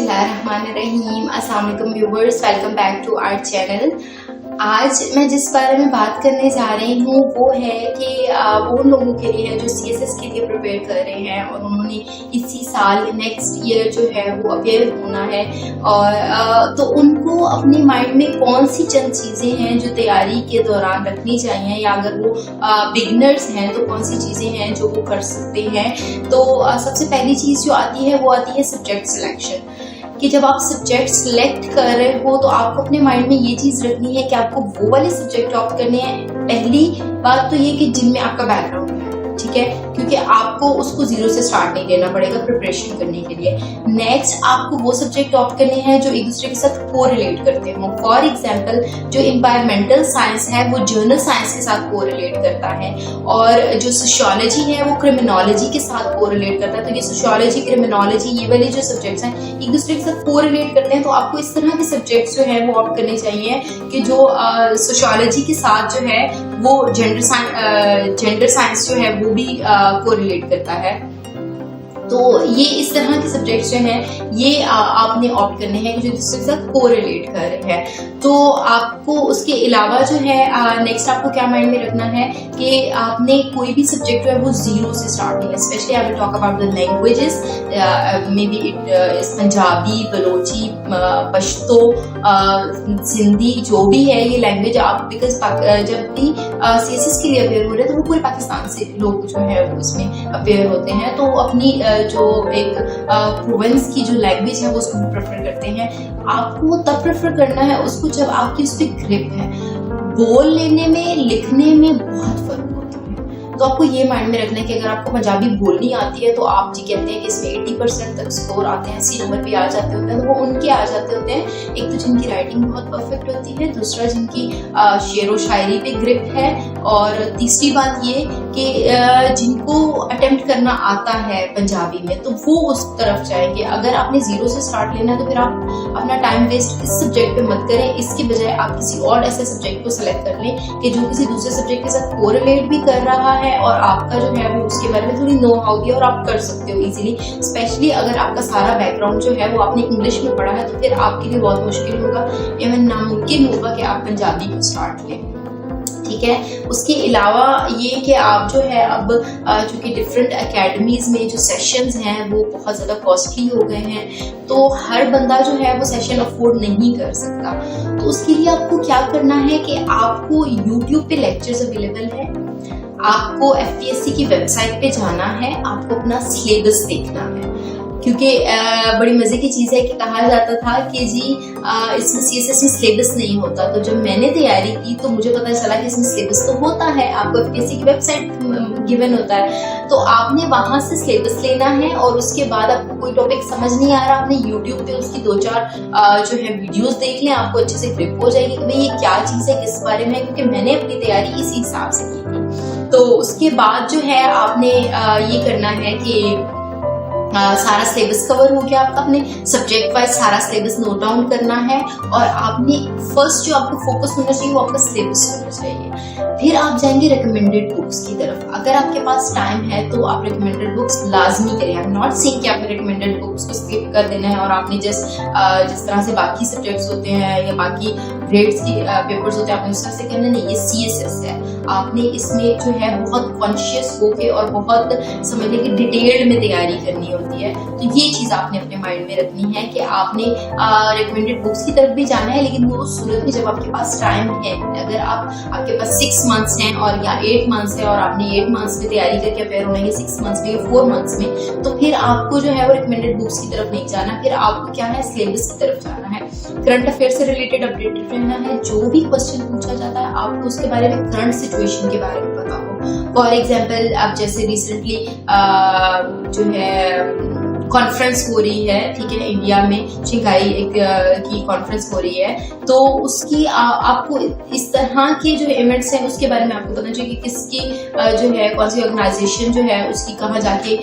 बिस्मिल्लाहिर्रहमानिर्रहीम। अस्सलाम वालेकुम viewers, welcome back to our channel. आज मैं जिस बारे में बात करने जा रही हूँ वो है कि वो उन लोगों के लिए है जो CSS के लिए प्रिपेयर कर रहे हैं और उन्होंने इसी साल नेक्स्ट ईयर जो है वो अपेयर होना है, और तो उनको अपने माइंड में कौन सी चंद चीज़ें हैं जो तैयारी के दौरान रखनी चाहिए, या अगर वो बिगनर्स हैं तो कौन सी चीज़ें हैं जो वो कर सकते हैं। तो सबसे पहली चीज़ जो आती है वो आती है सब्जेक्ट सिलेक्शन, कि जब आप सब्जेक्ट सिलेक्ट कर रहे हो तो आपको अपने माइंड में ये चीज़ रखनी है कि आपको वो वाले सब्जेक्ट ऑप्ट करने हैं। पहली बात तो ये कि जिनमें आपका बैकग्राउंड है, ठीक है, क्योंकि आपको उसको जीरो से स्टार्ट नहीं करना पड़ेगा प्रिपरेशन करने के लिए। नेक्स्ट, आपको वो सब्जेक्ट ऑप्ट करने हैं जो एक दूसरे के साथ कोरिलेट करते हो। फॉर एग्जांपल, जो एनवायरमेंटल साइंस है वो जर्नल साइंस के साथ कोरिलेट करता है, और जो सोशियोलॉजी है वो क्रिमिनोलॉजी के साथ कोरिलेट करता है। तो ये सोशियोलॉजी, क्रिमिनोलॉजी, ये वाले जो सब्जेक्ट्स हैं एक दूसरे के साथ कोरिलेट करते हैं, तो आपको इस तरह के सब्जेक्ट्स जो है वो ऑप्ट करने चाहिए कि जो सोशियोलॉजी के साथ जो है वो जेंडर साइंस जो है वो भी कोरिलेट करता है। तो ये इस तरह के सब्जेक्ट्स जो हैं ये आपने ऑप्ट करने हैं जो जिसके साथ कोरिलेट कर रहे हैं। तो आपको उसके अलावा जो है नेक्स्ट आपको क्या माइंड में रखना है कि आपने कोई भी सब्जेक्ट जो है वो जीरो से स्टार्ट नहीं है। Specially I will talk about the languages, may be it is Punjabi, Balochi, Pashto, Sindhi, जो भी है ये लैंग्वेज आप, बिकॉज जब भी CSS के लिए अपेयर हो रहे हैं तो वो पूरे पाकिस्तान से लोग जो है उसमें अपेयर होते हैं, तो अपनी जो एक प्रोविंस की जो लैंग्वेज है वो उसको प्रेफर करते हैं। आपको तब प्रेफर करना है उसको जब आपकी उस पर ग्रिप है। बोल लेने में, लिखने में बहुत फर्क होता है, तो आपको ये माइंड में रखना है कि अगर आपको पंजाबी बोलनी आती है तो आप जी कहते हैं कि इसमें 80% तक स्कोर आते हैं, 80 नंबर भी आ जाते होते हैं, तो वो उनके आ जाते होते हैं। एक तो जिनकी राइटिंग बहुत परफेक्ट होती है, दूसरा जिनकी शेर व शायरी पे ग्रिप है, और तीसरी बात ये कि जिनको अटेम्प्ट करना आता है पंजाबी में तो वो उस तरफ जाएंगे। अगर आपने जीरो से स्टार्ट लेना है तो फिर आप अपना टाइम वेस्ट इस सब्जेक्ट पे मत करें, इसके बजाय आप किसी और ऐसे सब्जेक्ट को सिलेक्ट कर लें कि जो किसी दूसरे सब्जेक्ट के साथ कोरिलेट भी कर रहा है और आपका जो है वो उसके बारे में थोड़ी नो हाउ भी, और आप कर सकते हो इजीली। स्पेशली अगर आपका सारा बैकग्राउंड जो है वो आपने इंग्लिश में पढ़ा है तो फिर आपके लिए बहुत मुश्किल होगा, इवन नामुमकिन होगा कि आप पंजाबी को स्टार्ट लें, ठीक है। उसके अलावा ये कि आप जो है अब चूंकि डिफरेंट एकेडमीज में जो सेशंस हैं वो बहुत ज़्यादा कॉस्टली हो गए हैं, तो हर बंदा जो है वो सेशन अफोर्ड नहीं कर सकता। तो उसके लिए आपको क्या करना है कि आपको यूट्यूब पे लेक्चर्स अवेलेबल है, आपको FPSC की वेबसाइट पे जाना है, आपको अपना सिलेबस देखना है, क्योंकि बड़ी मज़े की चीज़ है कि कहा जाता था कि जी इसमें CSS में सिलेबस नहीं होता। तो जब मैंने तैयारी की तो मुझे पता चला कि इसमें सिलेबस तो होता है, आपको FPSC की वेबसाइट गिवन होता है, तो आपने वहाँ से सिलेबस लेना है, और उसके बाद आपको कोई टॉपिक समझ नहीं आ रहा, आपने यूट्यूब पे उसकी 2-4 जो है वीडियोस देख लें, आपको अच्छे से ग्रिप हो जाएगी कि भाई ये क्या चीज़ है, किस बारे में, क्योंकि मैंने अपनी तैयारी इसी हिसाब से की थी। तो उसके बाद जो है आपने ये करना है कि सारा सिलेबस कवर हो गया आपका, अपने सब्जेक्ट वाइज सारा सिलेबस नोट डाउन करना है, और आपने फर्स्ट जो आपको फोकस होना चाहिए वो आपका सिलेबस होना चाहिए। फिर आप जाएंगे रिकमेंडेड बुक्स की तरफ। अगर आपके पास टाइम है तो आप रिकमेंडेड बुक्स लाजमी करें। आई एम नॉट सेइंग कि आपने रिकमेंडेड बुक्स को स्किप कर देना है और आपने जिस तरह से बाकी सब्जेक्ट्स होते हैं या बाकी ग्रेड्स की पेपर्स होते हैं आपने उस तरह से करना नहीं। ये CSS है, आपने इसमें जो है बहुत कॉन्शियस होके और बहुत समझने की डिटेल्ड में तैयारी करनी होती है। तो ये चीज़ आपने अपने माइंड में रखनी है कि आपने रिकमेंडेड बुक्स की तरफ भी जाना है, लेकिन वो सूरत में जब आपके पास टाइम है। अगर आपके पास 6 मंथ्स हैं और या 8 मंथ्स है और आपने 8 मंथ्स में तैयारी करके अपेयर होना है 6 मंथ्स में या 4 मंथ्स में, तो फिर आपको जो है वो रिकमेंडेड बुक्स की तरफ नहीं जाना, फिर आपको क्या है सिलेबस की तरफ जाना है। करंट अफेयर से रिलेटेड अपडेटेड रहना है, जो भी क्वेश्चन पूछा जाता है आपको उसके बारे में, करंट सिचुएशन के बारे में पता हो। फॉर एग्जाम्पल, अब जैसे रिसेंटली जो है कॉन्फ्रेंस हो रही है, ठीक है, इंडिया में शंघाई की कॉन्फ्रेंस हो रही है, तो उसकी आपको इस तरह के जो इवेंट्स हैं उसके बारे में आपको पता चाहिए कि किसकी जो है कौन सी ऑर्गेनाइजेशन जो है उसकी कहाँ जाके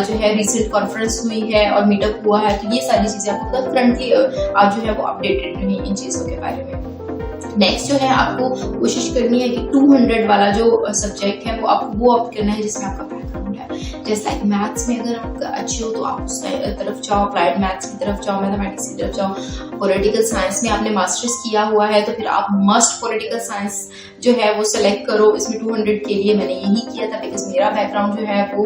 जो है रिसेंट कॉन्फ्रेंस हुई है और मीटअप हुआ है। तो ये सारी चीज़ें आपको करंटली आप जो है वो अपडेटेड रहें इन चीज़ों के बारे में। नेक्स्ट जो है आपको कोशिश करनी है कि 200 वाला जो सब्जेक्ट है वो आपको वो ऑप्ट करना है जिसमें आपका बैकग्राउंड बैकग्राउंड है। जैसे लाइक मैथ्स में अगर आप अच्छे हो तो आप उस तरफ जाओ, अप्लाइड मैथ्स की तरफ जाओ, मैथमेटिक्स की तरफ जाओ। पॉलिटिकल साइंस में आपने मास्टर्स किया हुआ है तो फिर आप मस्ट पॉलिटिकल साइंस जो है वो सेलेक्ट करो। इसमें 200 के लिए मैंने यही किया था, बिकॉज मेरा बैकग्राउंड जो है वो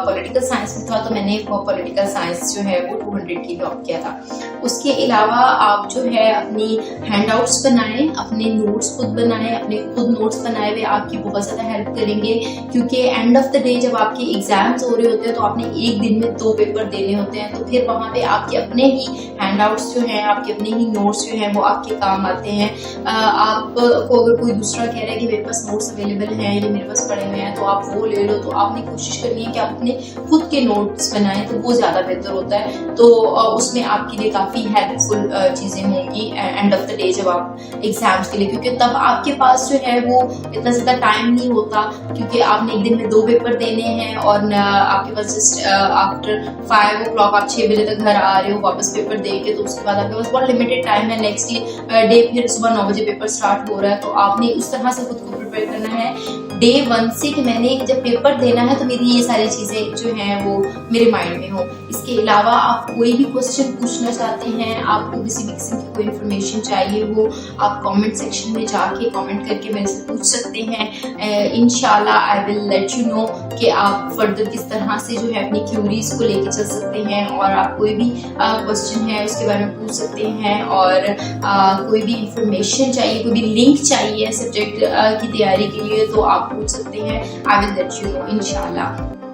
पॉलिटिकल साइंस में था, तो मैंने पॉलिटिकल साइंस जो है वो 200 के लिए ऑप्ट किया था। उसके अलावा आप जो है अपनी हैंडआउट्स बनाएं, अपने नोट्स खुद बनाएं, अपने खुद नोट्स बनाए हुए आपकी बहुत ज़्यादा हेल्प करेंगे, क्योंकि एंड ऑफ द डे जब आपके एग्जाम्स हो रहे होते हैं तो आपने एक दिन में 2 पेपर देने होते हैं, तो फिर वहाँ पे आपके अपने ही हैंडआउट्स जो हैं, आपके अपने ही नोट्स जो हैं वो आपके काम आते हैं। आपको अगर कोई दूसरा कह रहा है कि मेरे पास नोट्स अवेलेबल हैं या मेरे पास पड़े हुए हैं तो आप वो ले लो, तो आपने कोशिश करनी है कि आप अपने खुद के नोट्स बनाएं, तो वो ज़्यादा बेहतर होता है। तो उसमें आपके लिए काफ़ी हेल्पफुल चीज़ें होंगी एंड ऑफ द डे जब आप एग्जाम्स के लिए, क्योंकि तब आपके पास जो है वो इतना ज़्यादा टाइम नहीं होता, क्योंकि आपने एक दिन में 2 पेपर देने हैं और आपके पास जस्ट आफ्टर 5 o'clock आप 6 बजे तक घर आ रहे हो वापस पेपर दे के, तो उसके बाद आपके पास बहुत लिमिटेड टाइम है। नेक्स्ट डे फिर सुबह 9 बजे पेपर स्टार्ट हो रहा है, तो आपने उस तरह से खुद को प्रिपेयर करना है डे 1 से कि मैंने जब पेपर देना है तो मेरी ये सारी चीज़ें जो हैं वो मेरे माइंड में हो। इसके अलावा आप कोई भी क्वेश्चन पूछना चाहते हैं, आपको किसी भी किस्म की कोई इन्फॉर्मेशन चाहिए हो, आप कमेंट सेक्शन में जाके कमेंट करके मेरे से पूछ सकते हैं। इंशाल्लाह I will let you know कि आप फर्दर किस तरह से जो है अपनी क्यूरीज को लेके चल सकते हैं, और आप कोई भी क्वेश्चन है उसके बारे में पूछ सकते हैं, और कोई भी इंफॉर्मेशन चाहिए, कोई भी लिंक चाहिए सब्जेक्ट की तैयारी के लिए तो आप पूछ सकते हैं। I will let you know इंशाल्लाह।